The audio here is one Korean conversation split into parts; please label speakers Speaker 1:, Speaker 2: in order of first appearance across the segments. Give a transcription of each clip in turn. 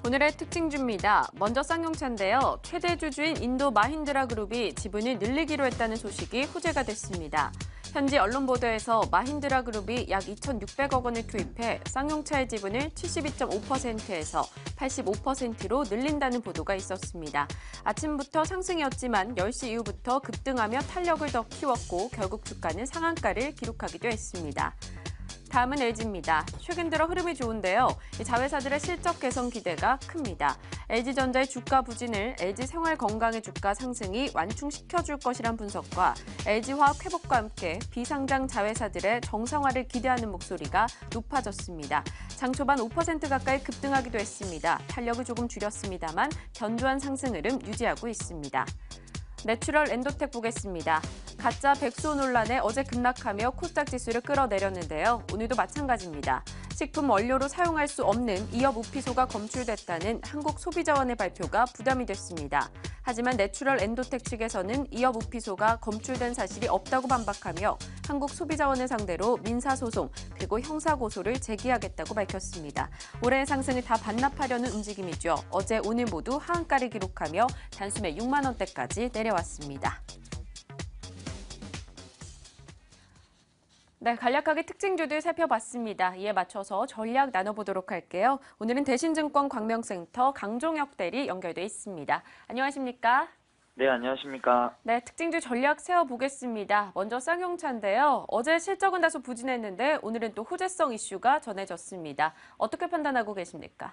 Speaker 1: 오늘의 특징주입니다. 먼저 쌍용차인데요. 최대 주주인 인도 마힌드라 그룹이 지분을 늘리기로 했다는 소식이 호재가 됐습니다. 현지 언론 보도에서 마힌드라 그룹이 약 2,600억 원을 투입해 쌍용차의 지분을 72.5%에서 85%로 늘린다는 보도가 있었습니다. 아침부터 상승이었지만 10시 이후부터 급등하며 탄력을 더 키웠고 결국 주가는 상한가를 기록하기도 했습니다. 다음은 LG입니다. 최근 들어 흐름이 좋은데요. 자회사들의 실적 개선 기대가 큽니다. LG전자의 주가 부진을 LG생활건강의 주가 상승이 완충시켜줄 것이란 분석과 LG화학 회복과 함께 비상장 자회사들의 정상화를 기대하는 목소리가 높아졌습니다. 장 초반 5% 가까이 급등하기도 했습니다. 탄력을 조금 줄였습니다만 견조한 상승 흐름 유지하고 있습니다. 내추럴 엔도텍 보겠습니다. 가짜 백수 논란에 어제 급락하며 코스닥 지수를 끌어내렸는데요. 오늘도 마찬가지입니다. 식품 원료로 사용할 수 없는 이업 우피소가 검출됐다는 한국소비자원의 발표가 부담이 됐습니다. 하지만 내추럴 엔도텍 측에서는 이업 우피소가 검출된 사실이 없다고 반박하며 한국소비자원을 상대로 민사소송 그리고 형사고소를 제기하겠다고 밝혔습니다. 올해의 상승을 다 반납하려는 움직임이죠. 어제 오늘 모두 하한가를 기록하며 단숨에 6만 원대까지 내려왔습니다. 네, 간략하게 특징주들 살펴봤습니다. 이에 맞춰서 전략 나눠보도록 할게요. 오늘은 대신증권 광명센터 강종혁 대리 연결돼 있습니다. 안녕하십니까?
Speaker 2: 네, 안녕하십니까.
Speaker 1: 네, 특징주 전략 세워보겠습니다. 먼저 쌍용차인데요. 어제 실적은 다소 부진했는데 오늘은 또 호재성 이슈가 전해졌습니다. 어떻게 판단하고 계십니까?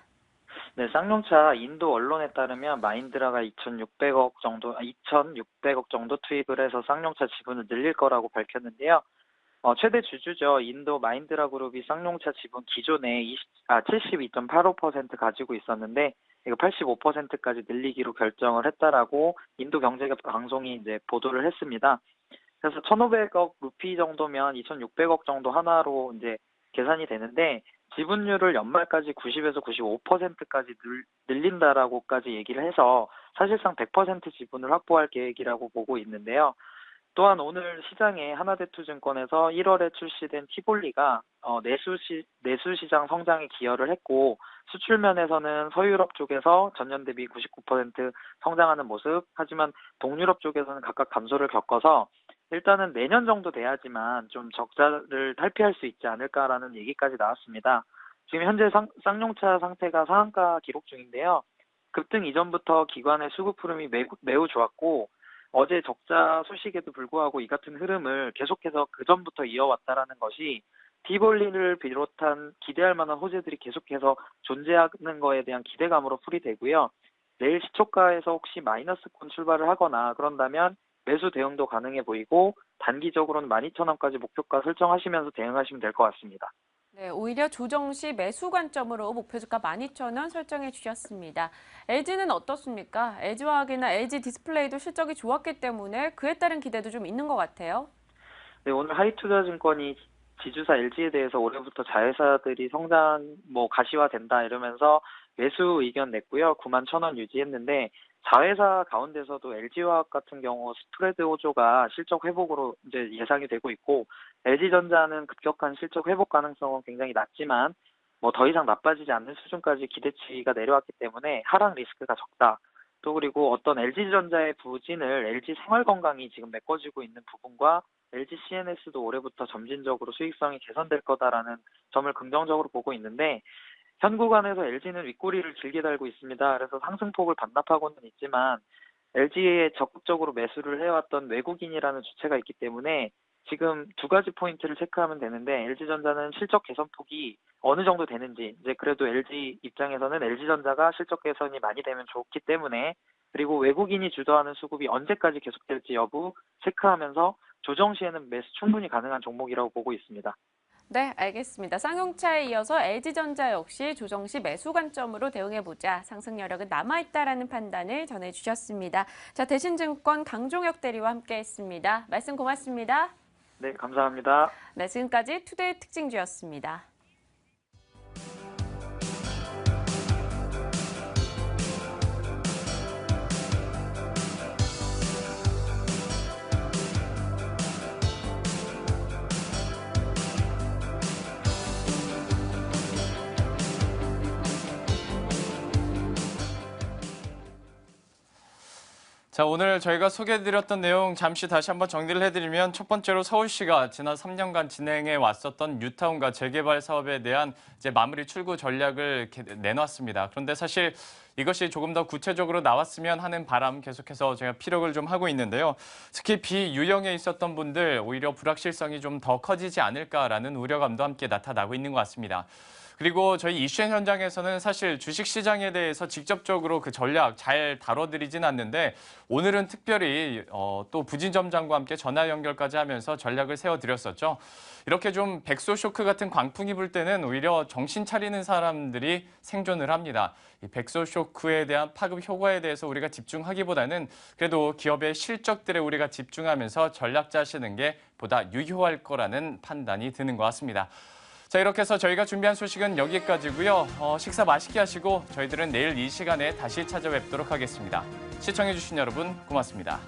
Speaker 2: 네, 쌍용차 인도 언론에 따르면 마힌드라가 2,600억 정도 투입을 해서 쌍용차 지분을 늘릴 거라고 밝혔는데요. 최대 주주죠. 인도 마힌드라 그룹이 쌍용차 지분 기존에 72.85% 가지고 있었는데 이거 85%까지 늘리기로 결정을 했다라고 인도 경제협 방송이 이제 보도를 했습니다. 그래서 1,500억 루피 정도면 2,600억 정도 하나로 이제 계산이 되는데 지분율을 연말까지 90에서 95%까지 늘린다라고까지 얘기를 해서 사실상 100% 지분을 확보할 계획이라고 보고 있는데요. 또한 오늘 시장에 하나대투증권에서 1월에 출시된 티볼리가 내수시장 성장에 기여를 했고 수출 면에서는 서유럽 쪽에서 전년 대비 99% 성장하는 모습, 하지만 동유럽 쪽에서는 각각 감소를 겪어서 일단은 내년 정도 돼야지만 좀 적자를 탈피할 수 있지 않을까라는 얘기까지 나왔습니다. 지금 현재 쌍용차 상태가 상한가 기록 중인데요. 급등 이전부터 기관의 수급 흐름이 매우 좋았고 어제 적자 소식에도 불구하고 이 같은 흐름을 계속해서 그전부터 이어왔다라는 것이 티볼리를 비롯한 기대할 만한 호재들이 계속해서 존재하는 거에 대한 기대감으로 풀이되고요. 내일 시초가에서 혹시 마이너스권 출발을 하거나 그런다면 매수 대응도 가능해 보이고 단기적으로는 12,000원까지 목표가 설정하시면서 대응하시면 될 것 같습니다.
Speaker 1: 네, 오히려 조정 시 매수 관점으로 목표주가 12,000원 설정해 주셨습니다. LG는 어떻습니까? LG화학이나 LG 디스플레이도 실적이 좋았기 때문에 그에 따른 기대도 좀 있는 것 같아요.
Speaker 2: 네, 오늘 하이투자증권이 지주사 LG에 대해서 올해부터 자회사들이 성장 가시화된다 이러면서 매수 의견 냈고요. 91,000원 유지했는데 자회사 가운데서도 LG화학 같은 경우 스프레드 호조가 실적 회복으로 이제 예상이 되고 있고 LG전자는 급격한 실적 회복 가능성은 굉장히 낮지만 더 이상 나빠지지 않는 수준까지 기대치가 내려왔기 때문에 하락 리스크가 적다. 또 그리고 어떤 LG전자의 부진을 LG생활건강이 지금 메꿔주고 있는 부분과 LG CNS도 올해부터 점진적으로 수익성이 개선될 거다라는 점을 긍정적으로 보고 있는데 현 구간에서 LG는 윗꼬리를 길게 달고 있습니다. 그래서 상승폭을 반납하고는 있지만 LG에 적극적으로 매수를 해왔던 외국인이라는 주체가 있기 때문에 지금 두 가지 포인트를 체크하면 되는데 LG전자는 실적 개선폭이 어느 정도 되는지 이제 그래도 LG 입장에서는 LG전자가 실적 개선이 많이 되면 좋기 때문에 그리고 외국인이 주도하는 수급이 언제까지 계속될지 여부 체크하면서 조정 시에는 매수 충분히 가능한 종목이라고 보고 있습니다.
Speaker 1: 네, 알겠습니다. 쌍용차에 이어서 LG전자 역시 조정 시 매수 관점으로 대응해보자. 상승 여력은 남아있다라는 판단을 전해주셨습니다. 자, 대신증권 강종혁 대리와 함께했습니다. 말씀 고맙습니다.
Speaker 2: 네, 감사합니다.
Speaker 1: 네, 지금까지 투데이 특징주였습니다.
Speaker 3: 자, 오늘 저희가 소개해드렸던 내용 잠시 다시 한번 정리를 해드리면 첫 번째로 서울시가 지난 3년간 진행해 왔었던 뉴타운과 재개발 사업에 대한 이제 마무리 출구 전략을 내놨습니다. 그런데 사실 이것이 조금 더 구체적으로 나왔으면 하는 바람 계속해서 제가 피력을 좀 하고 있는데요. 특히 비유형에 있었던 분들 오히려 불확실성이 좀 더 커지지 않을까라는 우려감도 함께 나타나고 있는 것 같습니다. 그리고 저희 이슈행 현장에서는 사실 주식시장에 대해서 직접적으로 그 전략 잘 다뤄드리진 않는데 오늘은 특별히 또 부진점장과 함께 전화 연결까지 하면서 전략을 세워드렸었죠. 이렇게 좀 백소 쇼크 같은 광풍이 불 때는 오히려 정신 차리는 사람들이 생존을 합니다. 이 백소 쇼크에 대한 파급 효과에 대해서 우리가 집중하기보다는 그래도 기업의 실적들에 우리가 집중하면서 전략 짜시는 게 보다 유효할 거라는 판단이 드는 것 같습니다. 자, 이렇게 해서 저희가 준비한 소식은 여기까지고요. 식사 맛있게 하시고 저희들은 내일 이 시간에 다시 찾아뵙도록 하겠습니다. 시청해주신 여러분 고맙습니다.